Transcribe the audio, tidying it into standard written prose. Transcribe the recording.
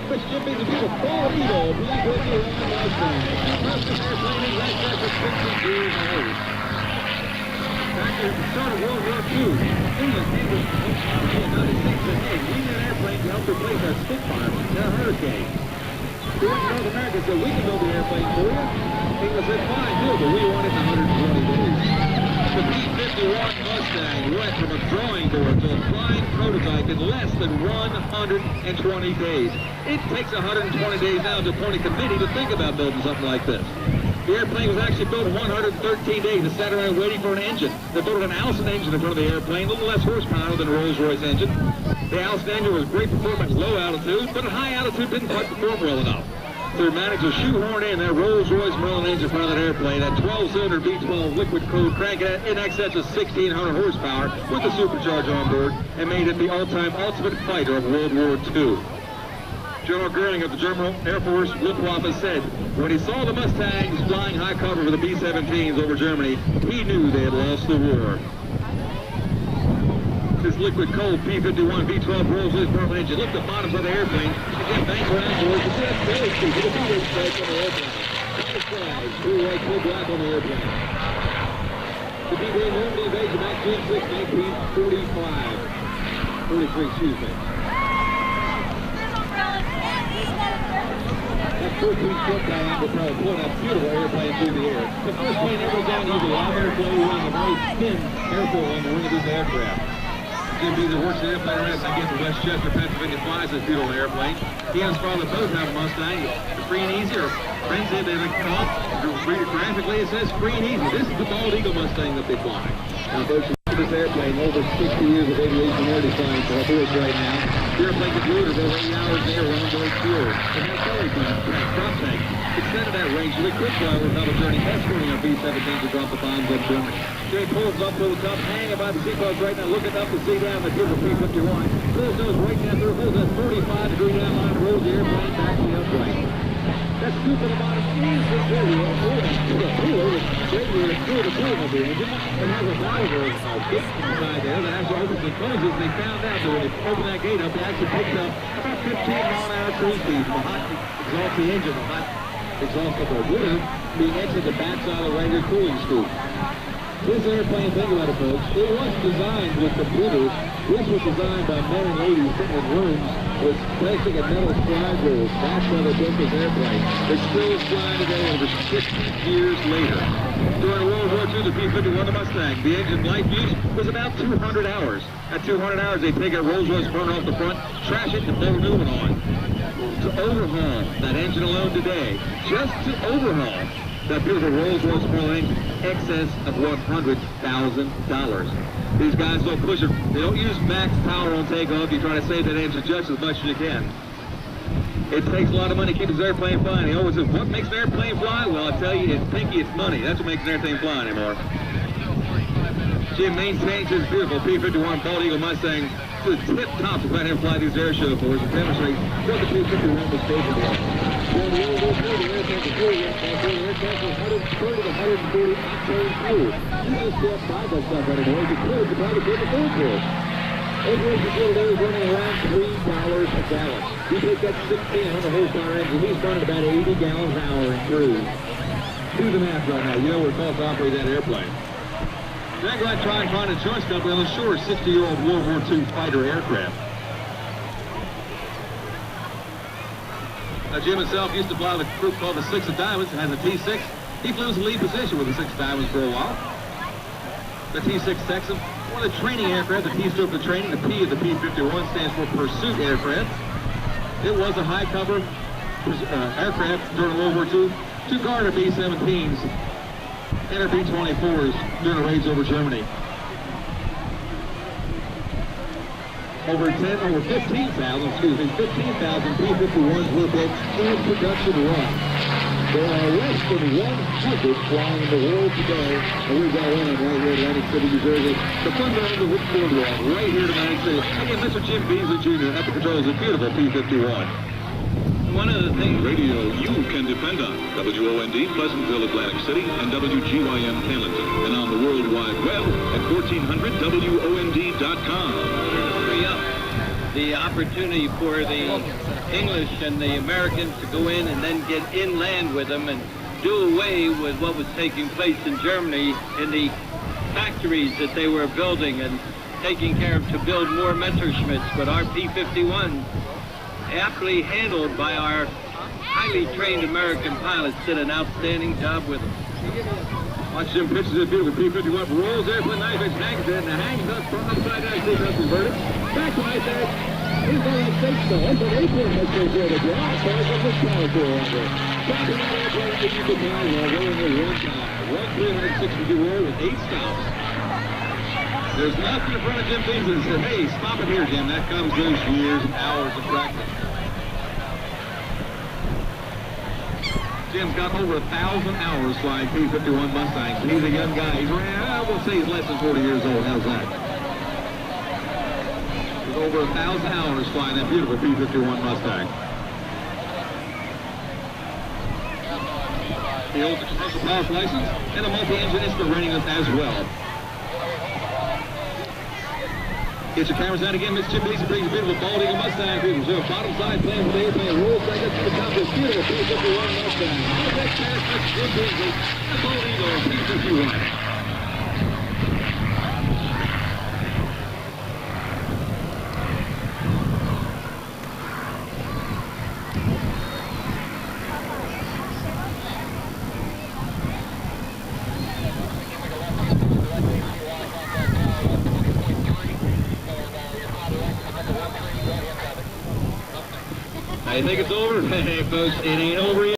Which Jim Beasley gives a full eagle. P-51D Mustang. Fastest airplane in that for 60 years old. Back at the start of World War II, England came to the United States and hey, we need an airplane to help replace our Spitfire in a hurricane. They went to North America and said, we can build the airplane for you. England said, fine, do it, but we want it in 120 days. The P-51 Mustang went from a drawing board to a flying prototype in less than 120 days. It takes 120 days now to appoint a committee to think about building something like this. The airplane was actually built in 113 days. It sat around waiting for an engine. They built an Allison engine in front of the airplane, a little less horsepower than a Rolls-Royce engine. The Allison engine was great performance at low altitude, but at high altitude didn't quite perform well enough. So they managed to shoehorn in that Rolls-Royce Merlin engine in front of that airplane, that 12-cylinder V12 liquid-cooled crank in excess of 1,600 horsepower with a supercharger on board, and made it the all-time ultimate fighter of World War II. General Goering of the German Air Force Luftwaffe said, when he saw the Mustangs flying high cover with the B-17s over Germany, he knew they had lost the war. This liquid-cooled P-51 V12 Rolls-Royce Merlin engine. Look at the bottoms of the airplane. Again, bank around towards the jet. Very cheap. Look at the weight stripes on the airplane. Nice flags. Blue, white, blue, black on the airplane. The D-Day Normandy invasion back June 6, 1945. 43, excuse me. That 14-foot diameter propellant pulling that beautiful airplane through the air. The first plane ever done using live airplane wing and very thin airfoil on the wing of this aircraft. Jim Beasley works the airplane around and gets to Westchester, Pennsylvania, flies this beautiful airplane. He and his father both have a Mustang. It's free and easy, or friends say they call it. Graphically, it says free and easy. This is the Bald Eagle Mustang that they fly. Now, folks, this airplane, over 60 years of aviation air design for us right now. The airplane can do it over 8 hours in the air, run board fuel. It has belly drop tank. Extended that range, so they could fly with another journey, escorting our B-17 to drop the bombs on Germany. Jay pulls up to the top, hanging by the seatbelts right now, looking up to see down the beautiful P-51. Pulls nose right down through, holds that 35-degree down line, rolls the airplane back to the upright. That scoop at the bottom is the radio, the cooler, the radiator through the boom of the engine, and has a valve gate inside there that actually opens and closes. They found out that when they open that gate up, it actually picks up about 15 mile-an-hour cruise speed from a hot exhaust the engine, a hot exhaust of the water being exited the backside of the regular cooling scoop. This airplane, think about it, folks, it was designed with computers. This was designed by men and ladies sitting in rooms with plastic and metal slide rules. That's why they built this airplane. It's still flying today over 60 years later. During World War II, the P-51 Mustang, the engine life use was about 200 hours. At 200 hours, they take a Rolls-Royce burner off the front, trash it, and build a new one on. To overhaul that engine alone today, just to overhaul that beautiful Rolls-Royce Merlin engine, excess of $100,000. These guys don't push it. They don't use max power on takeoff. You try to save that engine just as much as you can. It takes a lot of money to keep this airplane flying. He always says, what makes an airplane fly? Well, I tell you, it's pinky, it's money. That's what makes an airplane fly anymore. Jim maintains his beautiful P-51 Bald Eagle Mustang to the tip top to let him fly these air show for us and demonstrate what the P-51 was capable of. During the World War II, the airplane was fuel, the aircraft was 130 to 140 octane fuel. You just can't buy that stuff anymore. If you could, you probably couldn't afford for it. Aviation fuel today is running around $3 a gallon. You take that 1,600 horsepower engine, he's burning about 80 gallons an hour in cruise. Do the math right now. You know what it costs to operate that airplane. Then go ahead and try and find a insurance company on the shore 60-year-old World War II fighter aircraft. Now, Jim himself used to fly with a group called the Six of Diamonds. It has a T6. He flew as the lead position with the Six of Diamonds for a while. The T6 Texan, one of the training aircraft. The T stood for training. The P of the P-51 stands for pursuit aircraft. It was a high-cover aircraft during World War II to guard our B-17s and our B-24s during the raids over Germany. Over 15,000 P-51s were built in production run. There are less than 100 flying in the world today, and we've got one right here in Atlantic City, New Jersey. The fun run of the Boardwalk right here in Atlantic City. Again, Mr. Jim Beasley Jr. at the controls of beautiful P-51. One of the things radio you can depend on. WOND, Pleasantville, Atlantic City, and WGYM, Hamilton. And on the World Wide Web at 1400WOND.com. Hurry up. the opportunity for the English and the Americans to go in and then get inland with them and do away with what was taking place in Germany in the factories that they were building and taking care of to build more Messerschmitts. But our P-51, aptly handled by our highly trained American pilots, did an outstanding job with them. Watch them pitches of beautiful P-51 rolls airplane knife and hangs it, and the hangs up from upside down, seatbelt inverted. Back to right there. He's going to take the open airplane that's going to go to ground. So it's a good power for under. Stopping that airplane, 82 pounds, while rolling at one time. 1,362 roll with 8 stops. There's nothing in front of Jim Beasley that said, hey, stop it here, Jim. That comes those years and hours of practice. Jim's got over 1,000 hours flying P-51 Mustangs. He's a young guy. He's around, we'll say he's less than 40 years old. How's that? He's over 1,000 hours flying that beautiful P-51 Mustang. He holds a commercial pilot's license and a multi-engine instrument readiness as well. Get your cameras out again. Mr. Jim Beasley brings a beautiful bald eagle Mustang. People show bottom side playing with the airplane. Roll second to the top of this beautiful P-51 Mustang. How's that pass, Mr. Jim Beasley? The bald eagle P-51. I think it's over. Hey, folks, it ain't over yet.